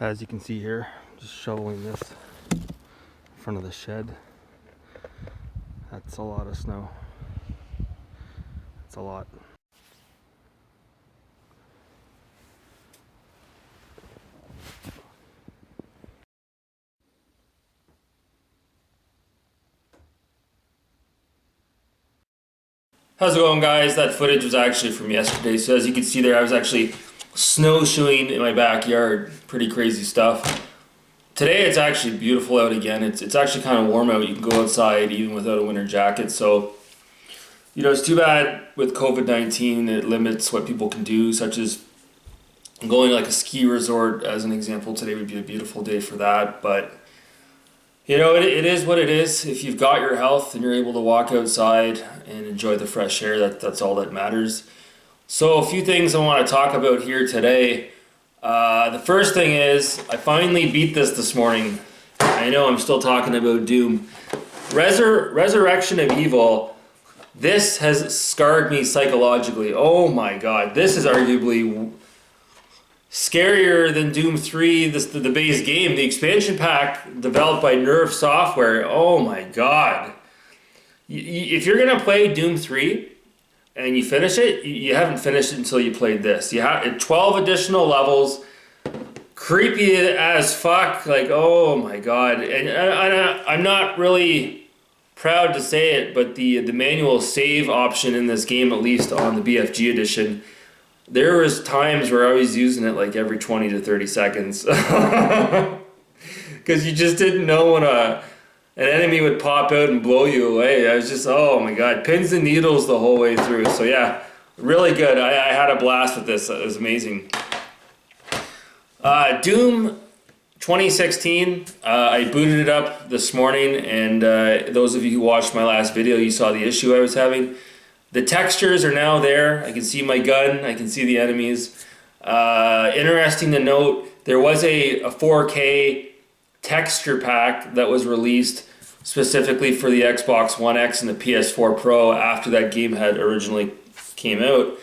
As you can see here, just shoveling this in front of the shed. That's a lot of snow. That's a lot. How's it going, guys? That footage was actually from yesterday. So as you can see there, I was actually snowshoeing in my backyard. Pretty crazy stuff. Today it's actually beautiful out again. It's actually kind of warm out. You can go outside even without a winter jacket. So, you know, it's too bad with COVID-19 it limits what people can do, such as going like a ski resort as an example. Today would be a beautiful day for that. But, you know, it is what it is. If you've got your health and you're able to walk outside and enjoy the fresh air, that's all that matters. So a few things I want to talk about here today. The first thing is, I finally beat this morning. I know I'm still talking about Doom. Resurrection of Evil. This has scarred me psychologically. Oh my god, this is arguably scarier than Doom 3, the base game. The expansion pack developed by Nerve Software. Oh my god. If you're going to play Doom 3 and you finish it, you haven't finished it until you played this. You have 12 additional levels. Creepy as fuck. Like, oh my god. And I'm not really proud to say it, but the manual save option in this game, at least on the BFG edition, there was times where I was using it like every 20 to 30 seconds. Because you just didn't know when an enemy would pop out and blow you away. I was just, oh my god, pins and needles the whole way through. So yeah, really good. I had a blast with this. It was amazing. Doom 2016, I booted it up this morning, and those of you who watched my last video, you saw the issue I was having. The textures are now there. I can see my gun. I can see the enemies. Interesting to note, there was a 4K texture pack that was released specifically for the Xbox One X and the PS4 Pro after that game had originally came out.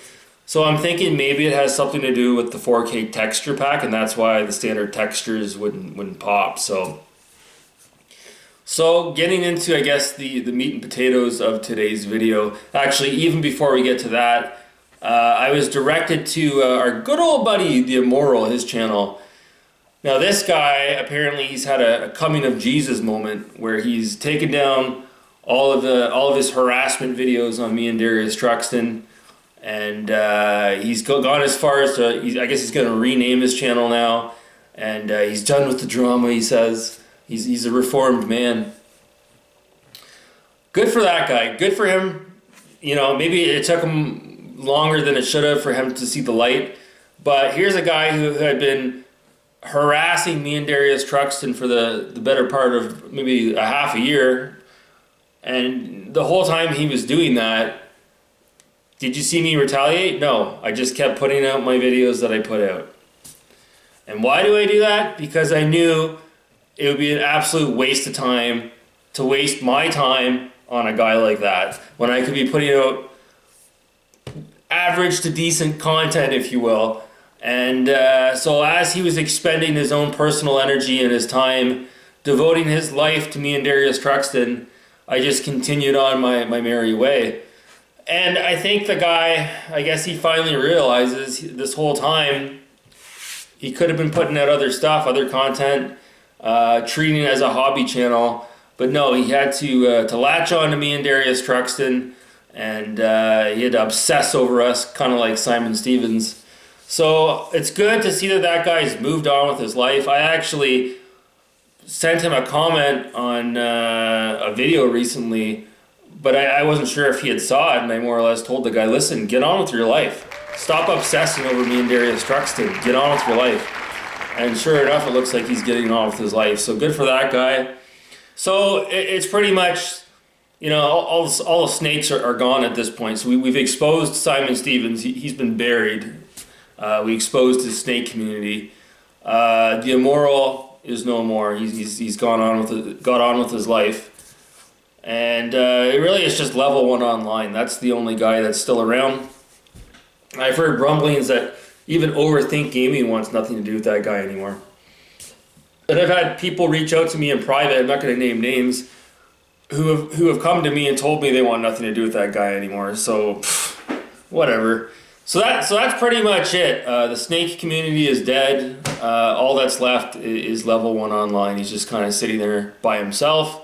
So I'm thinking maybe it has something to do with the 4K texture pack, and that's why the standard textures wouldn't pop. So getting into, I guess, the meat and potatoes of today's video. Actually, even before we get to that, I was directed to our good old buddy, the Immoral, his channel. Now this guy, apparently he's had a coming of Jesus moment where he's taken down all of his harassment videos on me and Darius Truxton, and he's gone as far as to, I guess he's going to rename his channel now, and he's done with the drama, he says. He's a reformed man. Good for that guy. Good for him. You know, maybe it took him longer than it should have for him to see the light, but here's a guy who had been harassing me and Darius Truxton for the better part of maybe a half a year, and the whole time he was doing that, did you see me retaliate? No, I just kept putting out my videos that I put out. And why do I do that? Because I knew it would be an absolute waste of time to waste my time on a guy like that when I could be putting out average to decent content, if you will. And so as he was expending his own personal energy and his time, devoting his life to me and Darius Truxton, I just continued on my merry way. And I think the guy, I guess he finally realizes this whole time he could have been putting out other stuff, other content, treating it as a hobby channel. But no, he had to latch on to me and Darius Truxton, and he had to obsess over us, kind of like Simon Stevens. So it's good to see that guy's moved on with his life. I actually sent him a comment on a video recently, but I wasn't sure if he had saw it, and I more or less told the guy, listen, get on with your life. Stop obsessing over me and Darius Truxton. Get on with your life. And sure enough, it looks like he's getting on with his life. So good for that guy. So it's pretty much, you know, all the snakes are gone at this point. So we've exposed Simon Stevens. He's been buried. We exposed his snake community. The Immoral is no more. He's got on with his life. And it really is just level 1 online. That's the only guy that's still around. I've heard rumblings that even Overthink Gaming wants nothing to do with that guy anymore. And I've had people reach out to me in private, I'm not going to name names, who have come to me and told me they want nothing to do with that guy anymore. So, whatever. So that's pretty much it. The snake community is dead. All that's left is level 1 online. He's just kind of sitting there by himself.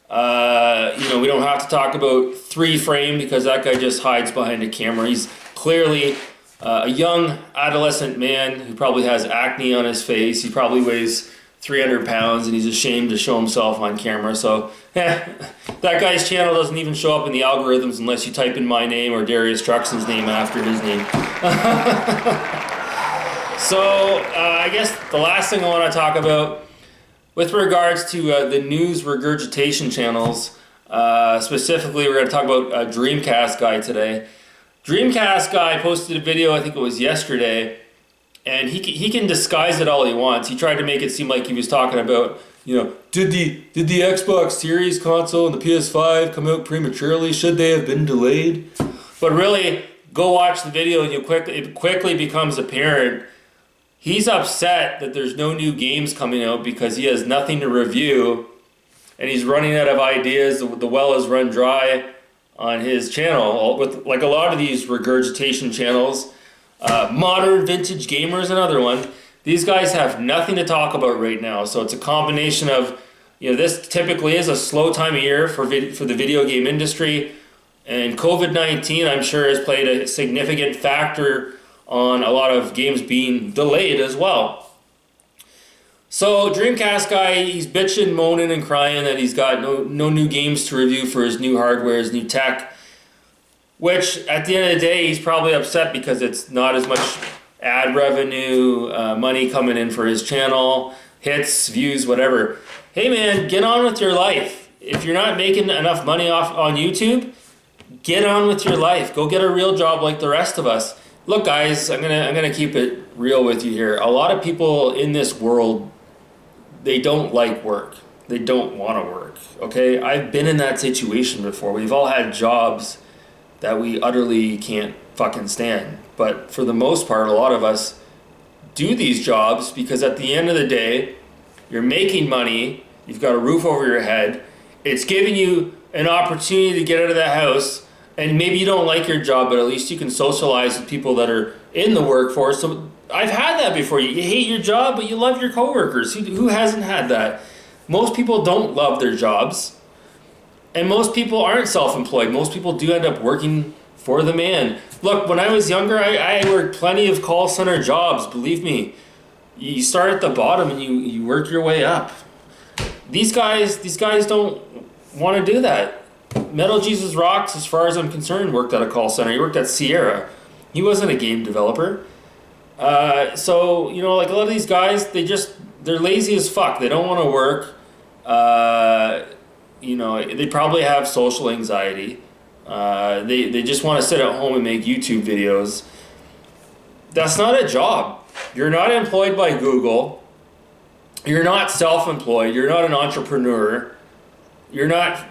We don't have to talk about 3Frame because that guy just hides behind a camera. He's clearly a young adolescent man who probably has acne on his face. He probably weighs 300 pounds and he's ashamed to show himself on camera. So, that guy's channel doesn't even show up in the algorithms unless you type in my name or Darius Truxton's name after his name. So, I guess the last thing I want to talk about with regards to the news regurgitation channels, specifically we're going to talk about DreamcastGuy today. DreamcastGuy posted a video, I think it was yesterday, and he can disguise it all he wants. He tried to make it seem like he was talking about, did the Xbox Series console and the PS5 come out prematurely? Should they have been delayed? But really, go watch the video and it quickly becomes apparent he's upset that there's no new games coming out because he has nothing to review and he's running out of ideas. The well is run dry on his channel, with like a lot of these regurgitation channels. Modern Vintage Gamers, another one. These guys have nothing to talk about right now, so it's a combination of, this typically is a slow time of year for the video game industry, and COVID-19, I'm sure, has played a significant factor on a lot of games being delayed as well. So DreamcastGuy, he's bitching, moaning, and crying that he's got no new games to review for his new hardware, his new tech, which at the end of the day, he's probably upset because it's not as much ad revenue, money coming in for his channel, hits, views, whatever. Hey man, get on with your life. If you're not making enough money off on YouTube, get on with your life. Go get a real job like the rest of us. Look guys, I'm gonna keep it real with you here. A lot of people in this world, they don't like work. They don't want to work, okay? I've been in that situation before. We've all had jobs that we utterly can't fucking stand. But for the most part, a lot of us do these jobs because at the end of the day, you're making money, you've got a roof over your head, it's giving you an opportunity to get out of the house, and maybe you don't like your job, but at least you can socialize with people that are in the workforce. So I've had that before. You hate your job, but you love your coworkers. Who hasn't had that? Most people don't love their jobs. And most people aren't self-employed. Most people do end up working for the man. Look, when I was younger, I worked plenty of call center jobs, believe me. You start at the bottom and you work your way up. These guys don't want to do that. Metal Jesus Rocks, as far as I'm concerned, worked at a call center. He worked at Sierra. He wasn't a game developer. So, like a lot of these guys, they're lazy as fuck. They don't want to work. They probably have social anxiety. They just want to sit at home and make YouTube videos. That's not a job. You're not employed by Google. You're not self-employed. You're not an entrepreneur. You're not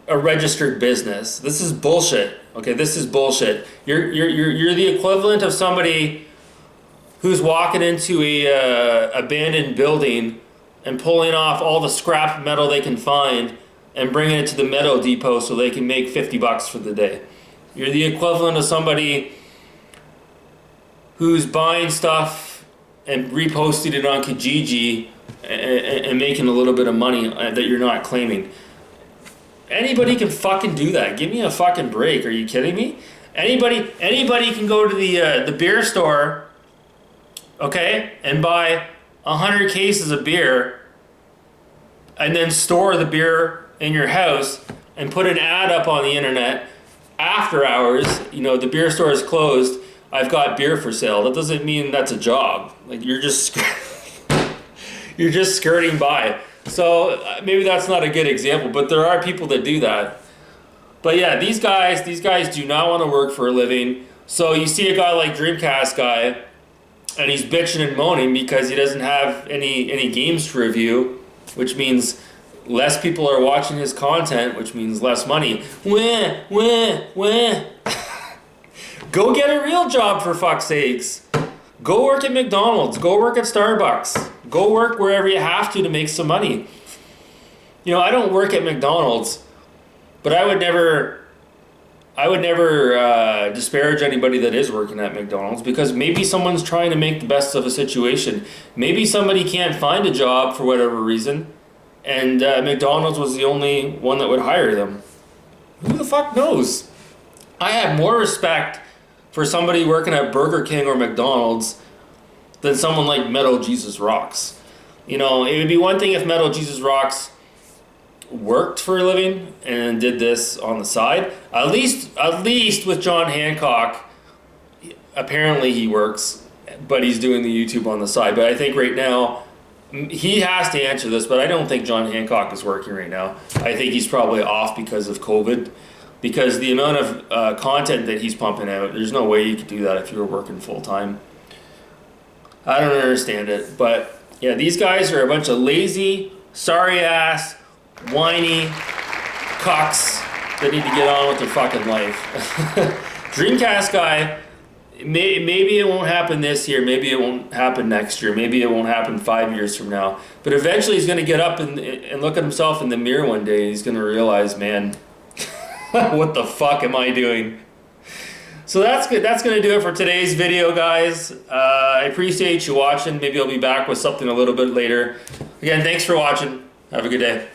a registered business. This is bullshit. Okay, this is bullshit. You're the equivalent of somebody who's walking into a abandoned building and pulling off all the scrap metal they can find and bringing it to the metal depot so they can make $50 for the day. You're the equivalent of somebody who's buying stuff and reposting it on Kijiji and making a little bit of money that you're not claiming. Anybody can fucking do that. Give me a fucking break. Are you kidding me? Anybody can go to the beer store, okay, and buy 100 cases of beer and then store the beer in your house and put an ad up on the internet after hours. The beer store is closed. I've got beer for sale. That doesn't mean that's a job. Like you're just skirting by. So maybe that's not a good example, but there are people that do that. But yeah, these guys do not want to work for a living. So you see a guy like DreamcastGuy, and he's bitching and moaning because he doesn't have any games to review, which means less people are watching his content, which means less money. Wah. Go get a real job, for fuck's sakes. Go work at McDonald's. Go work at Starbucks. Go work wherever you have to make some money. You know, I don't work at McDonald's, but I would never disparage anybody that is working at McDonald's, because maybe someone's trying to make the best of a situation. Maybe somebody can't find a job for whatever reason, and McDonald's was the only one that would hire them. Who the fuck knows? I have more respect for somebody working at Burger King or McDonald's than someone like Metal Jesus Rocks. You know, it would be one thing if Metal Jesus Rocks worked for a living and did this on the side. At least with John Hancock, apparently he works, but he's doing the YouTube on the side. But I think right now, he has to answer this, but I don't think John Hancock is working right now. I think he's probably off because of COVID, because the amount of content that he's pumping out, there's no way you could do that if you were working full time. I don't understand it, but yeah, these guys are a bunch of lazy, sorry ass, whiny cucks that need to get on with their fucking life. DreamcastGuy, maybe it won't happen this year, maybe it won't happen next year, maybe it won't happen 5 years from now, but eventually he's going to get up and look at himself in the mirror one day, and he's going to realize, man, what the fuck am I doing? So that's good. That's going to do it for today's video, guys. I appreciate you watching. Maybe I'll be back with something a little bit later. Again, thanks for watching. Have a good day.